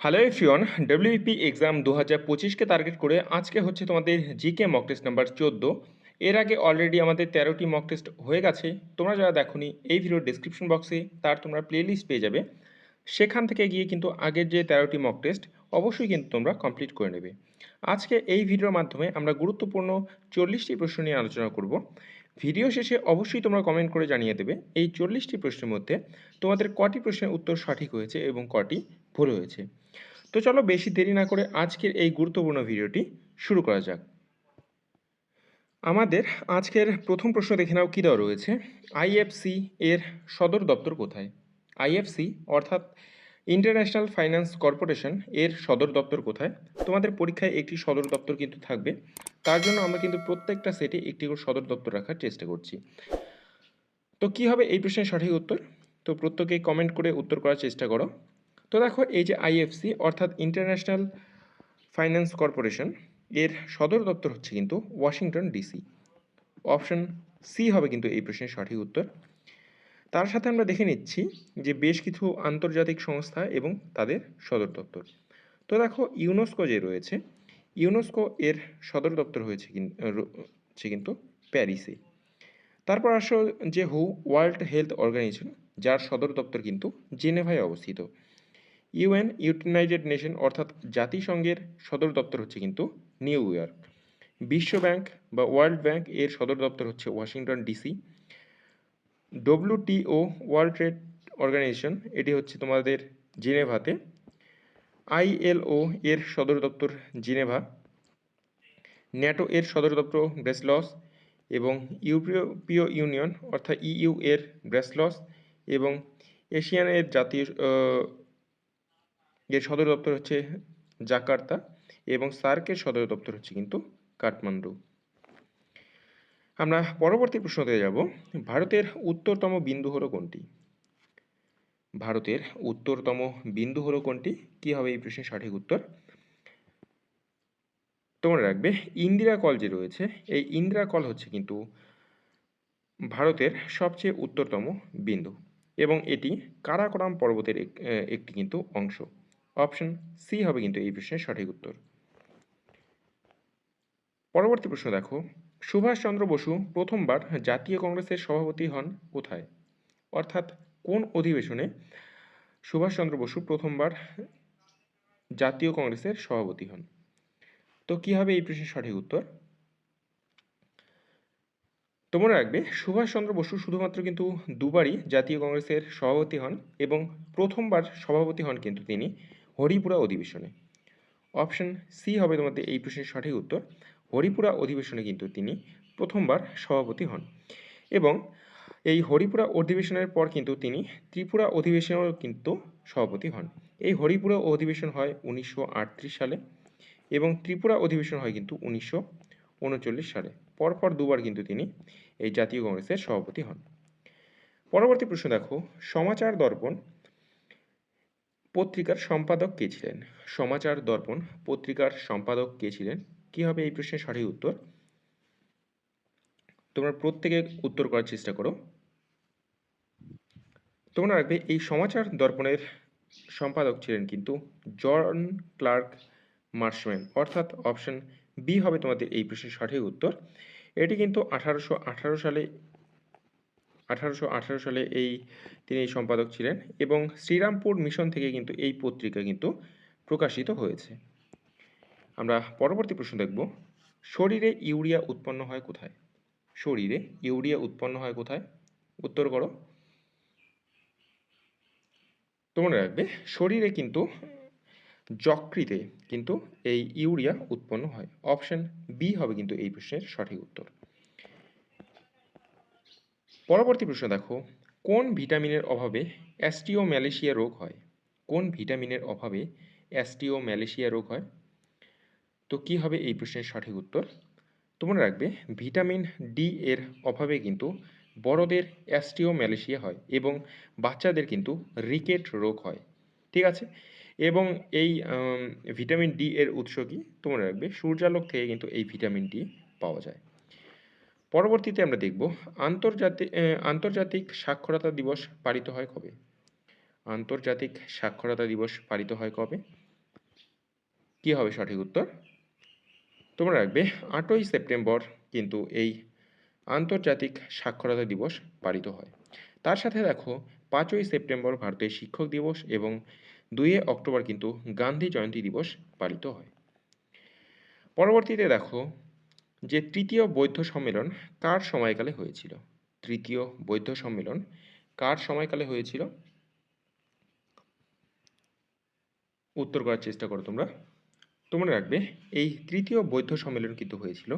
Hello everyone, WBP exam 2025কে target করে আজকে হচ্ছে তোমাদের জিকে মক টেস্ট নাম্বার 14। এর আগে অলরেডি আমাদের 13টি মক টেস্ট হয়ে গেছে। তোমরা যারা দেখোনি, এই ভিডিওর ডেসক্রিপশন বক্সে তার তোমরা প্লেলিস্ট পেয়ে যাবে। সেখান থেকে গিয়ে কিন্তু আগের যে 13টি মক টেস্ট অবশ্যই কিন্তু তোমরা কমপ্লিট করে নেবে। আজকে এই ভিডিওর মাধ্যমে আমরা গুরুত্বপূর্ণ 40টি প্রশ্ন নিয়ে আলোচনা করব। ভিডিও শেষে অবশ্যই তোমরা কমেন্ট করে জানিয়ে দেবে এই 40টি প্রশ্নের মধ্যে তোমাদের কটি প্রশ্নের উত্তর সঠিক হয়েছে এবং কটি ভুল হয়েছে। তো চলো বেশি দেরি না করে আজকের এই গুরুত্বপূর্ণ ভিডিওটি শুরু করা যাক। আমাদের আজকের প্রথম প্রশ্ন দেখে নাও কী দেওয়া রয়েছে। আইএফসি এর সদর দপ্তর কোথায়? আইএফসি অর্থাৎ ইন্টারন্যাশনাল ফাইন্যান্স কর্পোরেশন এর সদর দপ্তর কোথায়? তোমাদের পরীক্ষায় একটি সদর দপ্তর কিন্তু থাকবে, তার জন্য আমরা কিন্তু প্রত্যেকটা সেটে একটি করে সদর দপ্তর রাখার চেষ্টা করছি। তো কী হবে এই প্রশ্নের সঠিক উত্তর? তো প্রত্যেকেই কমেন্ট করে উত্তর করার চেষ্টা করো। তো দেখো, এই যে আইএফসি অর্থাৎ ইন্টারন্যাশনাল ফাইন্যান্স কর্পোরেশন এর সদর দপ্তর হচ্ছে কিন্তু ওয়াশিংটন ডিসি। অপশন সি হবে কিন্তু এই প্রশ্নের সঠিক উত্তর। তার সাথে আমরা দেখে নিচ্ছি যে বেশ কিছু আন্তর্জাতিক সংস্থা এবং তাদের সদর দপ্তর। তো দেখো, ইউনেস্কো যে রয়েছে, ইউনেস্কো এর সদর দপ্তর হচ্ছে কিন্তু প্যারিসে। তারপর আসো যে ওয়ার্ল্ড হেলথ অর্গানাইজেশন, যার সদর দপ্তর কিন্তু জেনেভায় অবস্থিত। ইউএন ইউনাইটেড নেশন অর্থাৎ জাতিসংঘের সদর দপ্তর হচ্ছে কিন্তু নিউ ইয়র্ক। বিশ্ব ব্যাংক বা ওয়ার্ল্ড ব্যাংক এর সদর দপ্তর হচ্ছে Washington DC. WTO world trade organisation, এটি হচ্ছে তোমাদের জেনেভাতে। আইএলও এর সদর দপ্তর জেনেভা। ন্যাটো এর সদর দপ্তর ব্রাসেলস এবং ইউরোপীয় ইউনিয়ন অর্থাৎ ইইউ এর ব্রাসেলস এবং এশিয়ানের জাতীয় এর সদর দপ্তর হচ্ছে জাকার্তা এবং সার্কের সদর দপ্তর হচ্ছে কিন্তু কাঠমান্ডু। আমরা পরবর্তী প্রশ্নতে যাব। ভারতের উত্তরতম বিন্দু হলো কোনটি? ভারতের উত্তরতম বিন্দু হলো কোনটি? কি হবে এই প্রশ্নের সঠিক উত্তর? তোমরা রাখবে ইন্দিরা কল যে রয়েছে, এই ইন্দিরা কল হচ্ছে কিন্তু ভারতের সবচেয়ে উত্তরতম বিন্দু এবং এটি কারাকোরাম পর্বতের একটি কিন্তু অংশ। অপশন সি হবে কিন্তু এই প্রশ্নের সঠিক উত্তর। পরবর্তী প্রশ্ন দেখো, সুভাষচন্দ্র বসু প্রথমবার জাতীয় কংগ্রেসের সভাপতি হন কোথায়? অর্থাৎ কোন অধিবেশনে সুভাষচন্দ্র বসু প্রথমবার জাতীয় কংগ্রেসের সভাপতি হন? তো কি হবে এই প্রশ্নের সঠিক উত্তর? তোমরা রাখবে সুভাষচন্দ্র বসু শুধুমাত্র কিন্তু দুবারই জাতীয় কংগ্রেসের সভাপতি হন এবং প্রথমবার সভাপতি হন কিন্তু তিনি হরিপুরা অধিবেশনে। অপশন সি হবে তোমাদের এই প্রশ্নের সঠিক উত্তর। হরিপুরা অধিবেশনে কিন্তু তিনি প্রথমবার সভাপতি হন এবং এই হরিপুরা অধিবেশনের পর কিন্তু তিনি ত্রিপুরা অধিবেশনেও কিন্তু সভাপতি হন। এই হরিপুরা অধিবেশন হয় 1938 সালে এবং ত্রিপুরা অধিবেশন হয় কিন্তু 1939 সালে। পরপর দুবার কিন্তু তিনি এই জাতীয় কংগ্রেসের সভাপতি হন। পরবর্তী প্রশ্ন দেখো, সমাচার দর্পণ পত্রিকার সম্পাদক কে ছিলেন? সমাচার দর্পণ পত্রিকার সম্পাদক কে ছিলেন? কি হবে এই প্রশ্নের সঠিক উত্তর? তোমরা প্রত্যেকে উত্তর করার চেষ্টা করো। তোমরা রাখবে এই সমাচার দর্পণের সম্পাদক ছিলেন কিন্তু জন ক্লার্ক মার্শম্যান, অর্থাৎ অপশন বি হবে তোমাদের এই প্রশ্নের সঠিক উত্তর। এটি কিন্তু 1818 সালে তিনি সম্পাদক ছিলেন এবং শ্রীরামপুর মিশন থেকে কিন্তু এই পত্রিকা কিন্তু প্রকাশিত হয়েছে। আমরা পরবর্তী প্রশ্ন দেখব, শরীরে ইউরিয়া উৎপন্ন হয় কোথায়? শরীরে ইউরিয়া উৎপন্ন হয় কোথায়? উত্তর করো। তোমরা রাখবে শরীরে কিন্তু যকৃতে কিন্তু এই ইউরিয়া উৎপন্ন হয়। অপশন বি হবে কিন্তু এই প্রশ্নের সঠিক উত্তর। পরবর্তী প্রশ্ন দেখো, কোন ভিটামিনের অভাবে অ্যাস্টিওম্যালেশিয়া রোগ হয়? কোন ভিটামিনের অভাবে অ্যাস্টিওম্যালেশিয়া রোগ হয়? তো কি হবে এই প্রশ্নের সঠিক উত্তর? তোমরা রাখবে ভিটামিন ডি এর অভাবে কিন্তু বড়দের অ্যাস্টিওম্যালেশিয়া হয় এবং বাচ্চাদের কিন্তু রিকেট রোগ হয়। ঠিক আছে, এবং এই ভিটামিন ডি এর উৎস কি? তোমরা রাখবে সূর্যালোক থেকে কিন্তু এই ভিটামিন ডি পাওয়া যায়। পরবর্তীতে আমরা দেখব আন্তর্জাতিক সাক্ষরতা দিবস পালিত হয় কবে? আন্তর্জাতিক সাক্ষরতা দিবস পালিত হয় কবে? কী হবে সঠিক উত্তর? তোমরা রাখবে 8ই সেপ্টেম্বর কিন্তু এই আন্তর্জাতিক সাক্ষরতা দিবস পালিত হয়। তার সাথে দেখো 5ই সেপ্টেম্বর ভারতের শিক্ষক দিবস এবং 2 অক্টোবর কিন্তু গান্ধী জয়ন্তী দিবস পালিত হয়। পরবর্তীতে দেখো যে তৃতীয় বৌদ্ধ সম্মেলন কার সময়কালে হয়েছিল? তৃতীয় বৌদ্ধ সম্মেলন কার সময়কালে হয়েছিল? উত্তর করার চেষ্টা করো তোমরা। তোমরা রাখবে এই তৃতীয় বৌদ্ধ সম্মেলন কিন্তু হয়েছিল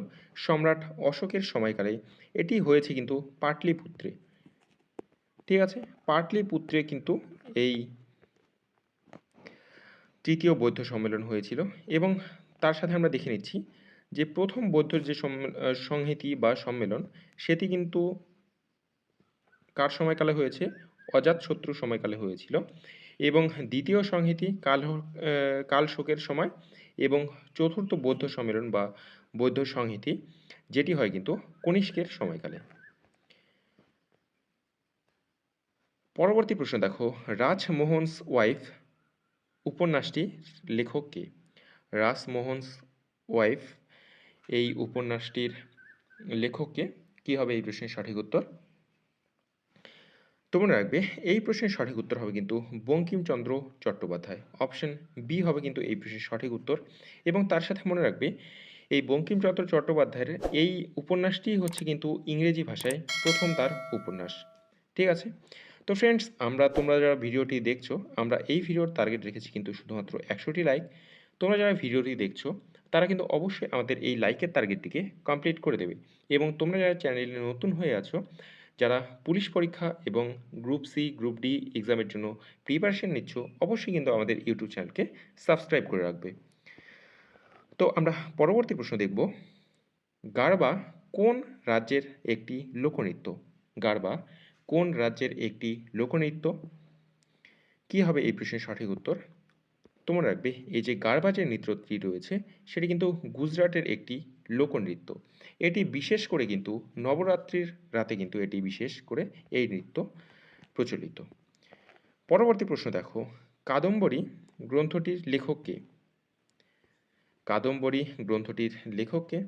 সম্রাট অশোকের সময়কালে। এটি হয়েছে কিন্তু পাটলিপুত্রে। ঠিক আছে, পাটলিপুত্রে কিন্তু এই তৃতীয় বৌদ্ধ সম্মেলন হয়েছিল। এবং তার সাথে আমরা দেখে নিচ্ছি যে প্রথম বৌদ্ধর যে সংহিতি বা সম্মেলন সেটি কিন্তু কার সময়কালে হয়েছে? অজাতশত্রুর সময়কালে হয়েছিল। এবং দ্বিতীয় সংহিতি কালশোকের সময় এবং চতুর্থ বৌদ্ধ সম্মেলন বা বৌদ্ধ সংহিতি যেটি হয় কিন্তু কনিষ্কের সময়কালে। পরবর্তী প্রশ্ন দেখো, রাজমোহনস ওয়াইফ উপন্যাসটির লেখক কে? রাজমোহনস ওয়াইফ এই উপন্যাসটির লেখককে? কী হবে এই প্রশ্নের সঠিক উত্তর? তোমরা রাখবে এই প্রশ্নের সঠিক উত্তর হবে কিন্তু বঙ্কিমচন্দ্র চট্টোপাধ্যায়। অপশন বি হবে কিন্তু এই প্রশ্নের সঠিক উত্তর। এবং তার সাথে মনে রাখবে এই বঙ্কিমচন্দ্র চট্টোপাধ্যায়ের এই উপন্যাসটি হচ্ছে কিন্তু ইংরেজি ভাষায় প্রথম তার উপন্যাস। ঠিক আছে, তো ফ্রেন্ডস তোমরা যারা ভিডিওটি দেখছো, আমরা এই ভিডিওর টার্গেট রেখেছি কিন্তু শুধুমাত্র 100টি লাইক। তোমরা যারা ভিডিওটি দেখছো তারা কিন্তু অবশ্যই আমাদের এই লাইকের টার্গেটটিকে কমপ্লিট করে দেবে। এবং তোমরা যারা চ্যানেলে নতুন হয়ে আছো, যারা পুলিশ পরীক্ষা এবং গ্রুপ সি গ্রুপ ডি এক্সামের জন্য প্রিপারেশন নিচ্ছ, অবশ্যই কিন্তু আমাদের ইউটিউব চ্যানেলকে সাবস্ক্রাইব করে রাখবে। তো আমরা পরবর্তী প্রশ্ন দেখব, গারবা কোন রাজ্যের একটি লোকনৃত্য? গারবা কোন রাজ্যের একটি লোকনৃত্য? কী হবে এই প্রশ্নের সঠিক উত্তর? তোমরা রাখবে এই যে গারবা যে নৃত্যটি রয়েছে সেটি কিন্তু গুজরাটের একটি লোকনৃত্য। এটি বিশেষ করে কিন্তু নবরাত্রির রাতে কিন্তু এটি বিশেষ করে এই নৃত্য প্রচলিত। পরবর্তী প্রশ্ন দেখো, কাদম্বরী গ্রন্থটির লেখক কে? কাদম্বরী গ্রন্থটির লেখক কে?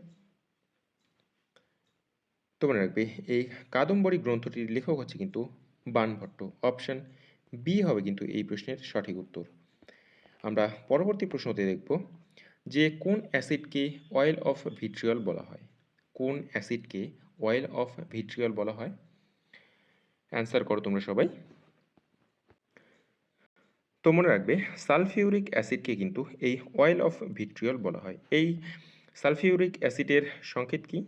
তোমরা রাখবে এই কাদম্বরী গ্রন্থটির লেখক হচ্ছে কিন্তু বাণভট্ট। অপশন বি হবে কিন্তু এই প্রশ্নের সঠিক উত্তর। আমরা পরবর্তী প্রশ্নতে দেখব যে কোন অ্যাসিডকে অয়েল অফ ভিট্রিয়ল বলা হয়? কোন অ্যাসিডকে অয়েল অফ ভিট্রিয়ল বলা হয়? অ্যান্সার করো তোমরা সবাই। তো মনে রাখবে সালফিউরিক অ্যাসিডকে কিন্তু এই অয়েল অফ ভিট্রিয়ল বলা হয়। এই সালফিউরিক অ্যাসিডের সংকেত কি?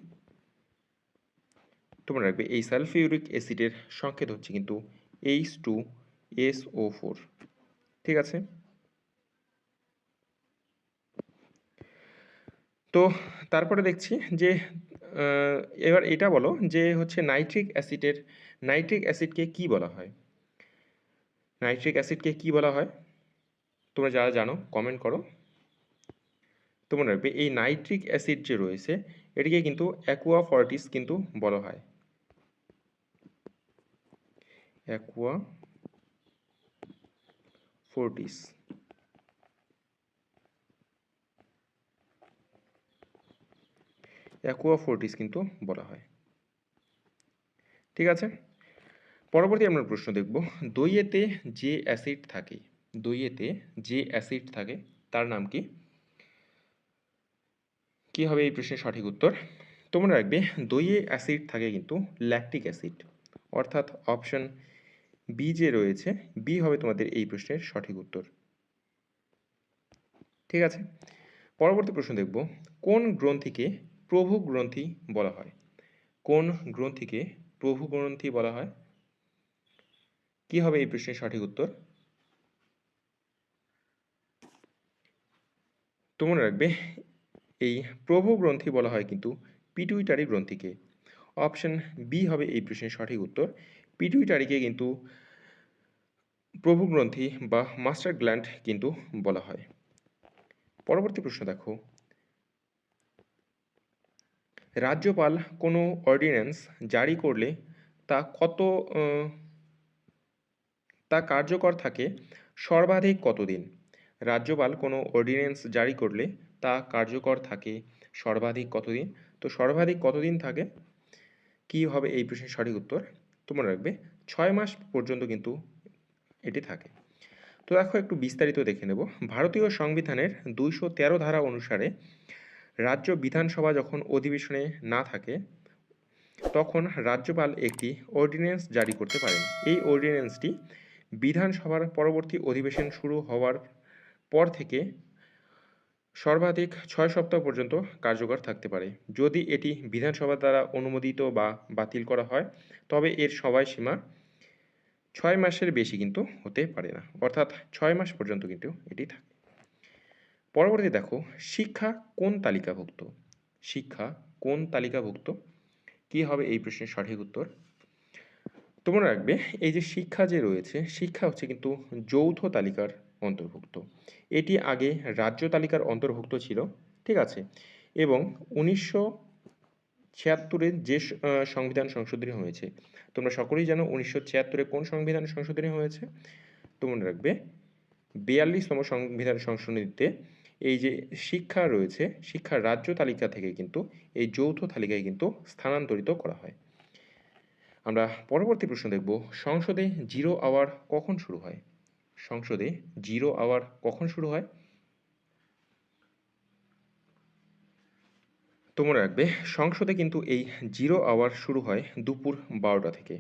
তোমরা রাখবে এই সালফিউরিক অ্যাসিডের সংকেত হচ্ছে কিন্তু H2SO4। ঠিক আছে, তো তারপরে দেখছি যে এবার এটা বলো যে হচ্ছে নাইট্রিক অ্যাসিডকে কি বলা হয়? নাইট্রিক অ্যাসিডকে কি বলা হয়? তোমরা যারা জানো কমেন্ট করো। তোমরা রাখবে এই নাইট্রিক অ্যাসিড যে রয়েছে এটিকে কিন্তু অ্যাকুয়া ফর্টিস কিন্তু বলা হয়। Aqua Fortis. অ্যাকুয়া ফর্টিস কিন্তু বলা হয়। ঠিক আছে, পরবর্তী আমরা প্রশ্ন দেখব, দইয়েতে যে অ্যাসিড থাকে, দইয়েতে যে অ্যাসিড থাকে তার নাম কি? কি হবে এই প্রশ্নের সঠিক উত্তর? তোমরা রাখবে দইয়ে অ্যাসিড থাকে কিন্তু ল্যাকটিক অ্যাসিড। অর্থাৎ অপশন বি যে রয়েছে, বি হবে তোমাদের এই প্রশ্নের সঠিক উত্তর। ঠিক আছে, পরবর্তী প্রশ্ন দেখব, কোন গ্রন্থিকে প্রভু গ্রন্থি বলা হয়? কোন গ্রন্থিকে প্রভু গ্রন্থি বলা হয়? কি হবে এই প্রশ্নের সঠিক উত্তর? তোমরা রাখবে এই প্রভু গ্রন্থি বলা হয় কিন্তু পিটুইটারি গ্রন্থিকে। অপশন বি হবে এই প্রশ্নের সঠিক উত্তর। পিটুইটারিকে কিন্তু প্রভু গ্রন্থি বা মাস্টার গ্ল্যান্ড কিন্তু বলা হয়। পরবর্তী প্রশ্ন দেখো, রাজ্যপাল কোনো অর্ডিন্যান্স জারি করলে তা তা কার্যকর থাকে সর্বাধিক কতদিন? রাজ্যপাল কোনো অর্ডিন্যান্স জারি করলে তা কার্যকর থাকে সর্বাধিক কতদিন? তো সর্বাধিক কতদিন থাকে? কী হবে এই প্রশ্নের সঠিক উত্তর? তোমরা রাখবে 6 মাস পর্যন্ত কিন্তু এটি থাকে। তো দেখো একটু বিস্তারিত দেখে নেব। ভারতীয় সংবিধানের 213 ধারা অনুসারে রাজ্য বিধানসভা যখন অধিবেশনে না থাকে তখন রাজ্যপাল একটি অর্ডিন্যান্স জারি করতে পারেন। এই অর্ডিন্যান্সটি বিধানসভার পরবর্তী অধিবেশন শুরু হওয়ার পর থেকে সর্বাধিক 6 সপ্তাহ পর্যন্ত কার্যকর থাকতে পারে। যদি এটি বিধানসভা দ্বারা অনুমোদিত বা বাতিল করা হয় তবে এর সময়সীমা 6 মাসের বেশি কিন্তু হতে পারে না, অর্থাৎ 6 মাস পর্যন্ত কিন্তু এটি থাকে। পরবর্তী দেখো, শিক্ষা কোন তালিকাভুক্ত? শিক্ষা কোন তালিকাভুক্ত? কী হবে এই প্রশ্নের সঠিক উত্তর? তোমরা রাখবে এই যে শিক্ষা যে রয়েছে, শিক্ষা হচ্ছে কিন্তু যৌথ তালিকার অন্তর্ভুক্ত। এটি আগে রাজ্য তালিকার অন্তর্ভুক্ত ছিল, ঠিক আছে, এবং 1976-এ যে সংবিধান সংশোধনী হয়েছে, তোমরা সকলেই জানো 1976-এ কোন সংবিধান সংশোধনী হয়েছে? তোমরা রাখবে 42তম সংবিধান সংশোধনীতে এই যে শিক্ষা রয়েছে, শিক্ষা রাজ্য তালিকা থেকে কিন্তু এই যৌথ তালিকায় কিন্তু স্থানান্তরিত করা হয়। আমরা পরবর্তী প্রশ্ন দেখব, সংসদে জিরো আওয়ার কখন শুরু হয়? সংসদে জিরো আওয়ার কখন শুরু হয়? তোমরা রাখবে সংসদে কিন্তু এই জিরো আওয়ার শুরু হয় দুপুর 12টা থেকে।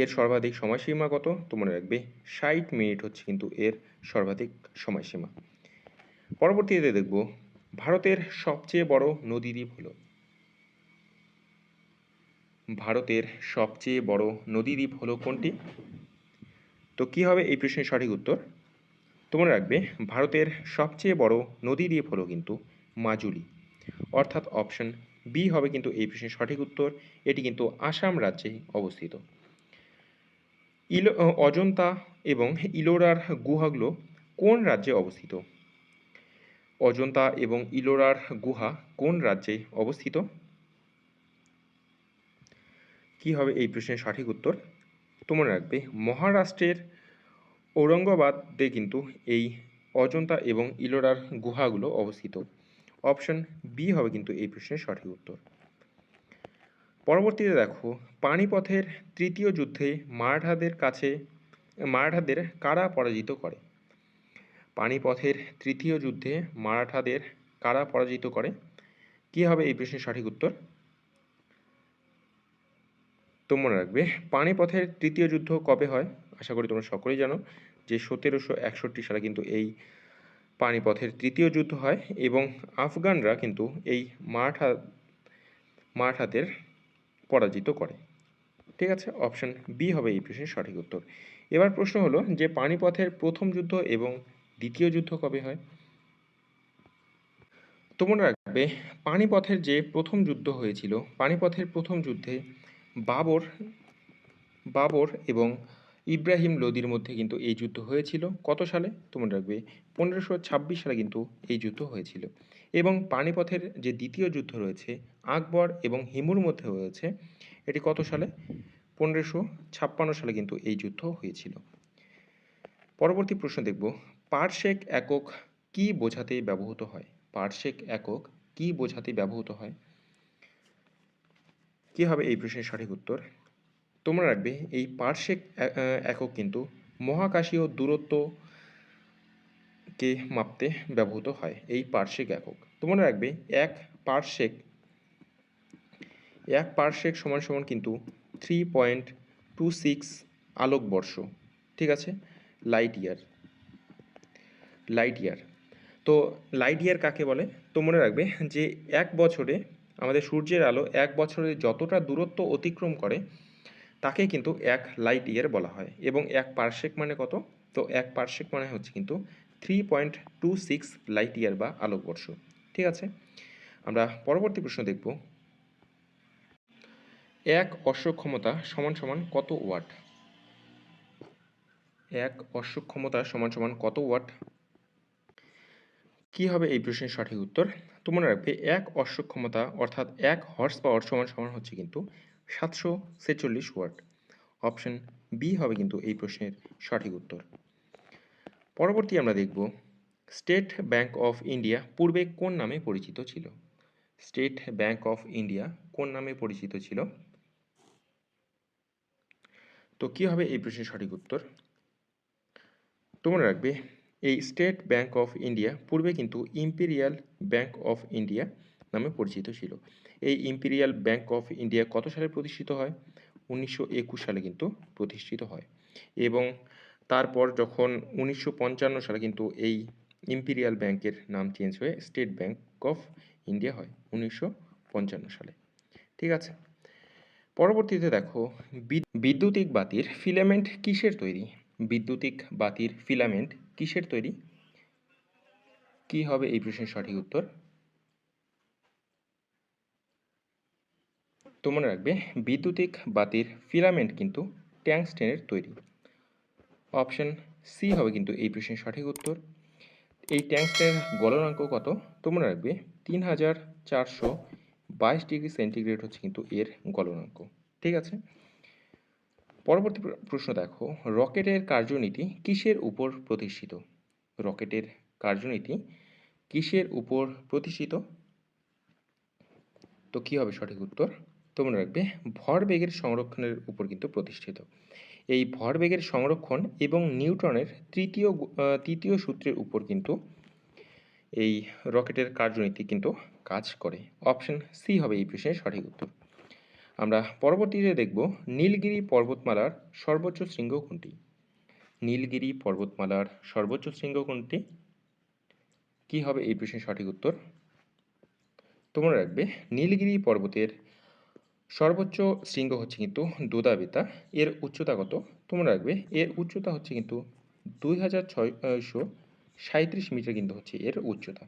এর সর্বাধিক সময়সীমা কত? তোমরা রাখবে 60 মিনিট হচ্ছে কিন্তু এর সর্বাধিক সময়সীমা। পরবর্তীতে দেখব, ভারতের সবচেয়ে বড় নদীদ্বীপ হলো? ভারতের সবচেয়ে বড় নদীদ্বীপ হলো কোনটি? তো কী হবে এই প্রশ্নের সঠিক উত্তর? তোমরা রাখবে ভারতের সবচেয়ে বড় নদীদ্বীপ হলো কিন্তু মাজুলি, অর্থাৎ অপশন বি হবে কিন্তু এই প্রশ্নের সঠিক উত্তর। এটি কিন্তু আসাম রাজ্যে অবস্থিত। অজন্তা এবং ইলোরার গুহাগুলো কোন রাজ্যে অবস্থিত? অজন্তা এবং ইলোরার গুহা কোন রাজ্যে অবস্থিত? কী হবে এই প্রশ্নের সঠিক উত্তর? তোমরা রাখবে মহারাষ্ট্রের ঔরঙ্গাবাদে কিন্তু এই অজন্তা এবং ইলোরার গুহাগুলো অবস্থিত। অপশন বি হবে কিন্তু এই প্রশ্নের সঠিক উত্তর। পরবর্তীতে দেখো, পানিপথের তৃতীয় যুদ্ধে মারাঠাদের কারা পরাজিত করে? পানিপথের তৃতীয় যুদ্ধে মারাঠাদের কারা পরাজিত করে? কী হবে এই প্রশ্নের সঠিক উত্তর? তোমরা রাখবে পানিপথের তৃতীয় যুদ্ধ কবে হয়? আশা করি তোমরা সকলেই জানো যে 1761 সালে কিন্তু এই পানিপথের তৃতীয় যুদ্ধ হয় এবং আফগানরা কিন্তু এই মারাঠাদের পরাজিত করে। ঠিক আছে, অপশন বি হবে এই প্রশ্নের সঠিক উত্তর। এবার প্রশ্ন হলো যে পানিপথের প্রথম যুদ্ধ এবং দ্বিতীয় যুদ্ধ কবে হয়? তোমরা রাখবে পানিপথের যে প্রথম যুদ্ধ হয়েছিল, পানিপথের প্রথম যুদ্ধে বাবর এবং ইব্রাহিম লোদির মধ্যে কিন্তু এই যুদ্ধ হয়েছিল কত সালে? তোমরা রাখবে 1526 সালে কিন্তু এই যুদ্ধ হয়েছিল। এবং পানিপথের যে দ্বিতীয় যুদ্ধ রয়েছে আকবর এবং হিমুর মধ্যে হয়েছে, এটি কত সালে? 1556 সালে কিন্তু এই যুদ্ধ হয়েছিল। পরবর্তী প্রশ্ন দেখব, পারসেক একক কী বোঝাতে ব্যবহৃত হয়? পারসেক একক কী বোঝাতে ব্যবহৃত হয়? কী হবে এই প্রশ্নের সঠিক উত্তর? তোমরা রাখবে এই পারসেক একক কিন্তু মহাকাশীয় দূরত্বকে মাপতে ব্যবহৃত হয়, এই পারসেক একক। তোমরা রাখবে এক পারসেক সমান সমান কিন্তু 3.26 আলোকবর্ষ, ঠিক আছে, লাইট ইয়ার। তো লাইট ইয়ার কাকে বলে? তোমরা রাখবে যে এক বছরে আমাদের সূর্যের আলো এক বছরে যতটা দূরত্ব অতিক্রম করে তাকে কিন্তু এক লাইট ইয়ার বলা হয়। এবং এক পারসেক মানে কত? তো এক পারসেক মানে হচ্ছে কিন্তু 3.26 লাইট ইয়ার বা আলোকবর্ষ, ঠিক আছে। আমরা পরবর্তী প্রশ্ন দেখব, এক অশ্ব ক্ষমতা সমান সমান কত ওয়াট? এক অশ্ব ক্ষমতা সমান সমান কত ওয়াট? কী হবে এই প্রশ্নের সঠিক উত্তর? তোমরা রাখবে এক অশ্ব ক্ষমতা অর্থাৎ এক হর্স পাওয়ার সমান সমান হচ্ছে কিন্তু 746 ওয়াট। অপশন বি হবে কিন্তু এই প্রশ্নের সঠিক উত্তর। পরবর্তী আমরা দেখব স্টেট ব্যাংক অফ ইন্ডিয়া পূর্বে কোন নামে পরিচিত ছিল? স্টেট ব্যাংক অফ ইন্ডিয়া কোন নামে পরিচিত ছিল? তো কী হবে এই প্রশ্নের সঠিক উত্তর? তোমরা রাখবে এই স্টেট ব্যাংক অফ ইন্ডিয়া পূর্বে কিন্তু ইম্পেরিয়াল ব্যাংক অফ ইন্ডিয়া নামে পরিচিত ছিল। এই ইম্পেরিয়াল ব্যাংক অফ ইন্ডিয়া কত সালে প্রতিষ্ঠিত হয়? 1921 সালে কিন্তু প্রতিষ্ঠিত হয় এবং তারপর যখন 1955 সালে কিন্তু এই ইম্পেরিয়াল ব্যাংকের নাম চেঞ্জ হয়ে স্টেট ব্যাংক অফ ইন্ডিয়া হয় 1955 সালে। ঠিক আছে, পরবর্তীতে দেখো বিদ্যুতিক বাতির ফিলামেন্ট কিসের তৈরি? বিদ্যুতিক বাতির ফিলামেন্ট কিসের তৈরি? কি হবে এই প্রশ্নের সঠিক উত্তর? তো মনে রাখবে বিদ্যুতিক বাতির ফিলামেন্ট কিন্তু ট্যাংস্টেনের তৈরি। অপশন সি হবে কিন্তু এই প্রশ্নের সঠিক উত্তর। এই ট্যাংস্টেনের গলনাঙ্ক কত? তো মনে রাখবে 3422 ডিগ্রি সেন্টিগ্রেড হচ্ছে কিন্তু এর গলনাঙ্ক। ঠিক আছে, পরবর্তী প্রশ্ন দেখো রকেটের কার্যনীতি কিসের উপর প্রতিষ্ঠিত? রকেটের কার্যনীতি কিসের উপর প্রতিষ্ঠিত? তো কী হবে সঠিক উত্তর? তো মনে রাখবে ভরবেগের সংরক্ষণের উপর কিন্তু প্রতিষ্ঠিত। এই ভরবেগের সংরক্ষণ এবং নিউটনের তৃতীয় সূত্রের উপর কিন্তু এই রকেটের কার্যনীতি কিন্তু কাজ করে। অপশন সি হবে এই প্রশ্নের সঠিক উত্তর। আমরা পরবর্তীতে দেখব নীলগিরি পর্বতমালার সর্বোচ্চ শৃঙ্গ কোনটি? নীলগিরি পর্বতমালার সর্বোচ্চ শৃঙ্গ কোনটি? কি হবে এই প্রশ্নের সঠিক উত্তর? তোমরা রাখবে নীলগিরি পর্বতের সর্বোচ্চ শৃঙ্গ হচ্ছে কিন্তু দোদা এর উচ্চতা কত? তোমরা রাখবে এর উচ্চতা হচ্ছে কিন্তু 2637 মিটার কিন্তু হচ্ছে এর উচ্চতা।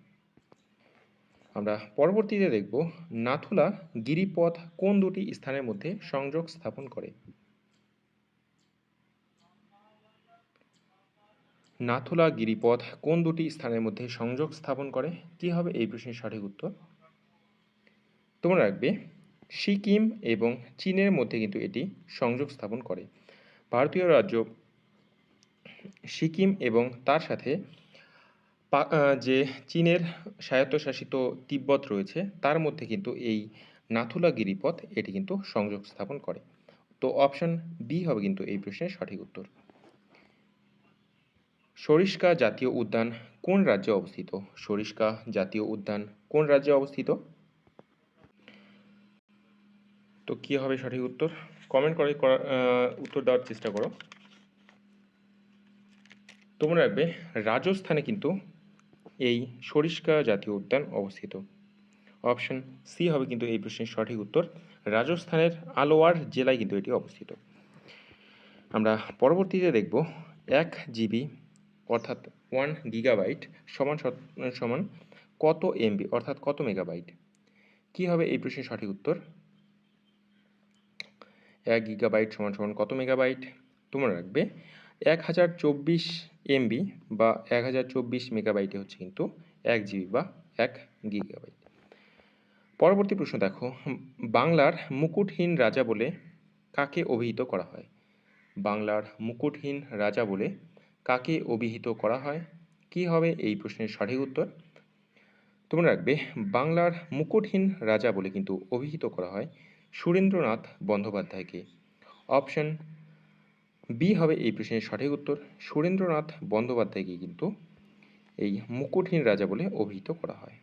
আমরা পরবর্তীতে দেখব নাথুলা গিরিপথ কোন দুটি স্থানের মধ্যে সংযোগ স্থাপন করে? নাথুলা গিরিপথ কোন দুটি স্থানের মধ্যে সংযোগ স্থাপন করে? কি হবে এই প্রশ্নের সঠিক উত্তর? তোমরা রাখবে সিকিম এবং চীনের মধ্যে কিন্তু এটি সংযোগ স্থাপন করে। ভারতীয় রাজ্য সিকিম এবং তার সাথে যে চীনের স্বায়ত্তশাসিত তিব্বত রয়েছে তার মধ্যে কিন্তু এই নাথুলা গিরিপথ এটি কিন্তু সংযোগ স্থাপন করে। তো অপশন বি হবে কিন্তু এই প্রশ্নের সঠিক উত্তর। সরিস্কা জাতীয় উদ্যান কোন রাজ্যে অবস্থিত? সরিস্কা জাতীয় উদ্যান কোন রাজ্যে অবস্থিত? তো কি হবে সঠিক উত্তর? কমেন্ট করে উত্তর দেওয়ার চেষ্টা করো। তোমরা রাখবে রাজস্থানে কিন্তু এই সরিস্কা জাতীয় উদ্যান অবস্থিত। অপশন সি হবে কিন্তু এই প্রশ্নের সঠিক উত্তর। রাজস্থানের আলোয়ার জেলায় কিন্তু এটি অবস্থিত। আমরা পরবর্তীতে দেখব 1 জিবি অর্থাৎ 1 গিগাবাইট সমান কত এমবি অর্থাৎ কত মেগাবাইট? কি হবে এই প্রশ্নের সঠিক উত্তর? 1 গিগাবাইট সমান কত মেগাবাইট? তোমরা রাখবে 1024 এমবি বা 1024 মেগাবাইটে হচ্ছে কিন্তু 1 জিবি বা 1 গিগাবাইট। পরবর্তী প্রশ্ন দেখো বাংলার মুকুটহীন রাজা বলে কাকে অভিহিত করা হয়? বাংলার মুকুটহীন রাজা বলে কাকে অভিহিত করা হয়? কি হবে এই প্রশ্নের সঠিক উত্তর? তোমরা রাখবে বাংলার মুকুটহীন রাজা বলে কিন্তু অভিহিত করা হয় সুরেন্দ্রনাথ বন্দ্যোপাধ্যায়কে। অপশন বি হবে এই প্রশ্নের সঠিক উত্তর। সুরেন্দ্রনাথ বন্দ্যোপাধ্যায়কে কিন্তু এই মুকুটহীন রাজা বলে অভিহিত করা হয়।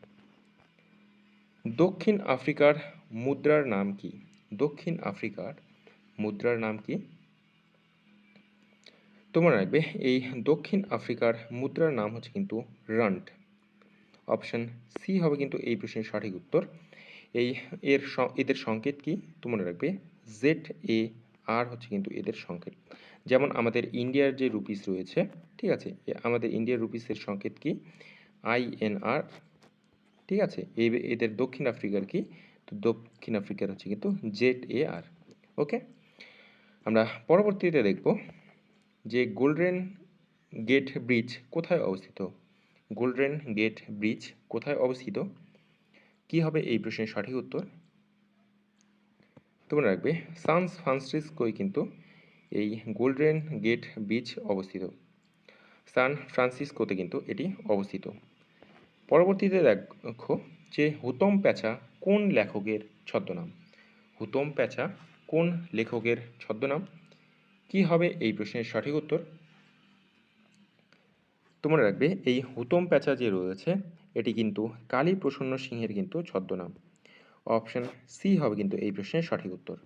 দক্ষিণ আফ্রিকার মুদ্রার নাম কি? দক্ষিণ আফ্রিকার মুদ্রার নাম কি? তোমরা রাখবে এই দক্ষিণ আফ্রিকার মুদ্রার নাম হচ্ছে কিন্তু রান্ড। অপশন সি হবে কিন্তু এই প্রশ্নের সঠিক উত্তর। এদের সংকেত কি? তোমরা রাখবে ZAR হচ্ছে কিন্তু এদের সংকেত। যেমন আমাদের ইন্ডিয়ার যে রুপিস রয়েছে, ঠিক আছে, আমাদের ইন্ডিয়ার রুপিসের সংকেত কি? INR। ঠিক আছে, এদের দক্ষিণ আফ্রিকার কি? তো দক্ষিণ আফ্রিকার হচ্ছে কিন্তু ZAR। ওকে, আমরা পরবর্তীতে দেখব যে গোল্ডেন গেট ব্রিজ কোথায় অবস্থিত? গোল্ডেন গেট ব্রিজ কোথায় অবস্থিত? কি হবে এই প্রশ্নের সঠিক উত্তর? তোমরা রাখবে সান ফ্রান্সিসকোয় কিন্তু এই গোল্ডেন গেট ব্রিজ অবস্থিত। সান ফ্রান্সিসকোতে কিন্তু এটি অবস্থিত। পরবর্তীতে দেখো যে হুতম প্যাঁচা কোন লেখকের ছদ্মনাম? হুতম প্যাঁচা কোন লেখকের ছদ্মনাম? কি হবে এই প্রশ্নের সঠিক উত্তর? তোমরা রাখবে এই হুতম প্যাঁচা যে রয়েছে এটি কিন্তু কালীপ্রসন্ন সিংহের কিন্তু ছদ্মনাম। অপশন সি হবে কিন্তু এই প্রশ্নের সঠিক উত্তর।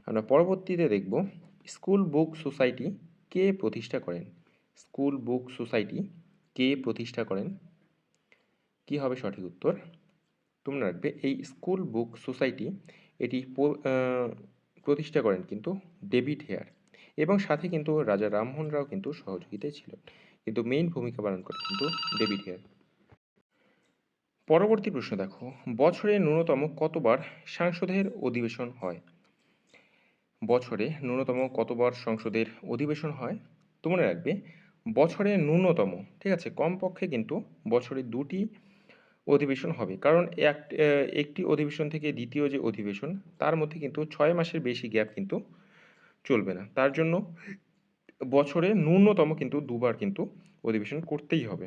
আমরা পরবর্তীতে দেখব স্কুল বুক সোসাইটি কে প্রতিষ্ঠা করেন? স্কুল বুক সোসাইটি কে প্রতিষ্ঠা করেন? কি হবে সঠিক উত্তর? তোমরা রাখবে এই স্কুল বুক সোসাইটি এটি প্রতিষ্ঠা করেন কিন্তু ডেভিড হেয়ার, এবং সাথে কিন্তু রাজা রামমোহন রাও কিন্তু সহযোগিতায় ছিলেন, কিন্তু মেইন ভূমিকা পালন করে কিন্তু ডেভিড হেয়ার। পরবর্তী প্রশ্ন দেখো, বছরে ন্যূনতম কতবার সংসদের অধিবেশন হয়? বছরে ন্যূনতম কতবার সংসদের অধিবেশন হয়? তোমরা রাখবে বছরে ন্যূনতম, ঠিক আছে, কমপক্ষে কিন্তু বছরে 2টি অধিবেশন হবে, কারণ একটি অধিবেশন থেকে দ্বিতীয় যে অধিবেশন তার মধ্যে কিন্তু 6 মাসের বেশি গ্যাপ কিন্তু চলবে না। তার জন্য বছরে ন্যূনতম কিন্তু 2বার কিন্তু অধিবেশন করতেই হবে।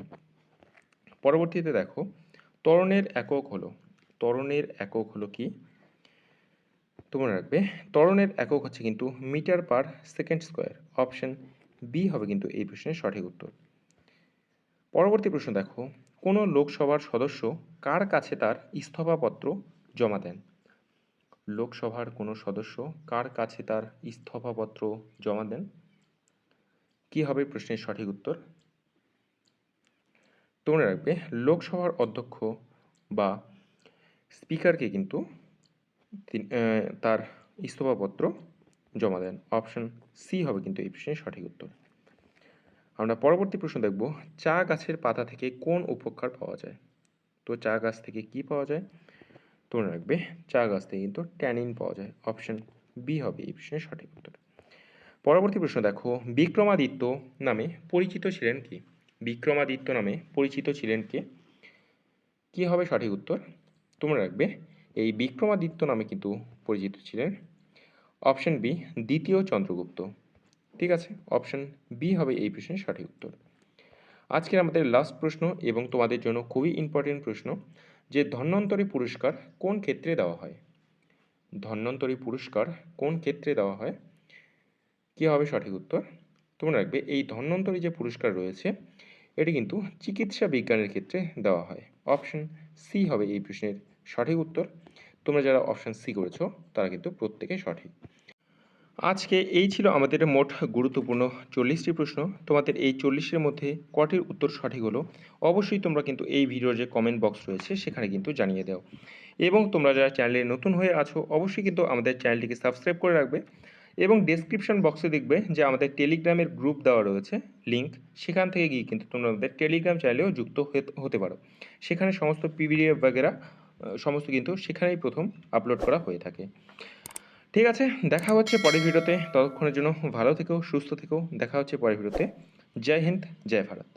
পরবর্তীতে দেখো ত্বরণের একক হলো, ত্বরণের একক হলো কি? তোমরা রাখবে ত্বরণের একক হচ্ছে কিন্তু metre per second square. Option B হবে কিন্তু এই প্রশ্নের সঠিক উত্তর। পরবর্তী প্রশ্ন দেখো, কোনো লোকসভার সদস্য কার কাছে তার ইস্তফাপত্র জমা দেন? লোকসভার কোনো সদস্য কার কাছে তার ইস্তফাপত্র জমা দেন? কি হবে প্রশ্নের সঠিক উত্তর? তোমরা রাখবে লোকসভার অধ্যক্ষ বা স্পিকারকে কিন্তু তার ইস্তফাপত্র জমা দেন। অপশন সি হবে কিন্তু এই প্রশ্নের সঠিক উত্তর। আমরা পরবর্তী প্রশ্ন দেখব, চা গাছের পাতা থেকে কোন উপকার পাওয়া যায়? তো চা গাছ থেকে কি পাওয়া যায়? তোমরা রাখবে চা গাছ থেকে কিন্তু ট্যানিন পাওয়া যায়। অপশন বি হবে এই প্রশ্নের সঠিক উত্তর। পরবর্তী প্রশ্ন দেখো, বিক্রমাদিত্য নামে পরিচিত ছিলেন কি? বিক্রমাদিত্য নামে পরিচিত ছিলেন কে? কি হবে সঠিক উত্তর? তোমরা রাখবে এই বিক্রমাদিত্য নামে কিন্তু পরিচিত ছিলেন অপশন বি দ্বিতীয় চন্দ্রগুপ্ত। ঠিক আছে, অপশন বি হবে এই প্রশ্নের সঠিক উত্তর। আজকের আমাদের লাস্ট প্রশ্ন এবং তোমাদের জন্য খুবই ইম্পর্টেন্ট প্রশ্ন, যে ধন্বন্তরী পুরস্কার কোন ক্ষেত্রে দেওয়া হয়? ধন্বন্তরী পুরস্কার কোন ক্ষেত্রে দেওয়া হয়? কি হবে সঠিক উত্তর? তোমরা রাখবে এই ধন্বন্তরী যে পুরস্কার রয়েছে এটি কিন্তু চিকিৎসা বিজ্ঞানের ক্ষেত্রে দেওয়া হয়। অপশন সি হবে এই প্রশ্নের সঠিক উত্তর। তোমরা যারা অপশন সি করেছো তারা কিন্তু প্রত্যেকে সঠিক। আজকে এই ছিল আমাদের মোট গুরুত্বপূর্ণ 40টি প্রশ্ন। তোমাদের এই 40-এর মধ্যে কটির উত্তর সঠিক হলো অবশ্যই তোমরা কিন্তু এই ভিডিওর যে কমেন্ট বক্স রয়েছে সেখানে কিন্তু জানিয়ে দাও, এবং তোমরা যারা চ্যানেলে নতুন হয়ে আছো অবশ্যই কিন্তু আমাদের চ্যানেলটিকে সাবস্ক্রাইব করে রাখবে, এবং ডেসক্রিপশন বক্সে দেখবে যে আমাদের টেলিগ্রামের গ্রুপ দেওয়া রয়েছে লিঙ্ক, সেখান থেকে গিয়ে কিন্তু তোমরা আমাদের টেলিগ্রাম চ্যানেলেও যুক্ত হতে পারো। সেখানে সমস্ত পিডিএফ বাগেরা সমস্ত কিন্তু সেখানেই প্রথম আপলোড করা হয়ে থাকে। ঠিক আছে, দেখা হচ্ছে পরের ভিডিওতে। ততক্ষণের জন্য ভালো থেকো, সুস্থ থেকো। দেখা হচ্ছে পরের ভিডিওতে। জয় হিন্দ, জয় ভারত।